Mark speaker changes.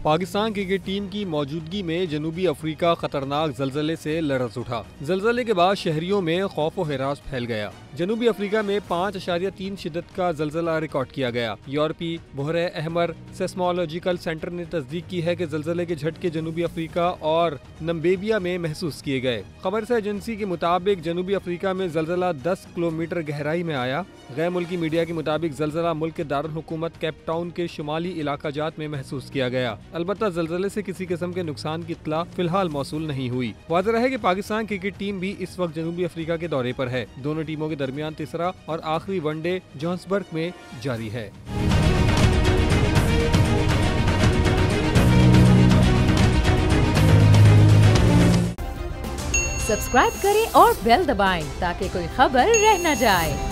Speaker 1: Pakistan cricket team की मौजूदगी में जनूबी अफ्रीका खतरनाक जलजले से लरज़ उठा। जलजले के बाद शहरियों में खौफ व हिरास फैल गया। जनूबी अफ्रीका में 5.3 शिद्दत का जलजला रिकॉर्ड किया गया। यूरोपीय बहरे अहमर सेस्मोलॉजिकल सेंटर ने तस्दीक की है कि जलजले के झटके जनूबी अफ्रीका और नम्बेबिया में महसूस किए गए। खबर एजेंसी के मुताबिक जनूबी अफ्रीका में जलजला 10 किलोमीटर गहराई में आया। गैर मुल्की मीडिया के मुताबिक जलजला मुल्क के दारुल हुकूमत केप टाउन के शुमाली इलाका जात में महसूस किया गया। अलबत्ता जलजले से किसी किस्म के नुकसान की इत्तला फिलहाल मौसूल नहीं हुई। वाज़ेह है कि पाकिस्तान क्रिकेट टीम भी इस वक्त जनूबी अफ्रीका के दौरे पर है। दोनों टीमों के दरमियान तीसरा और आखिरी वनडे जोहान्सबर्ग में जारी है।
Speaker 2: सब्सक्राइब करें और बेल दबाएं ताकि कोई खबर रह न जाए।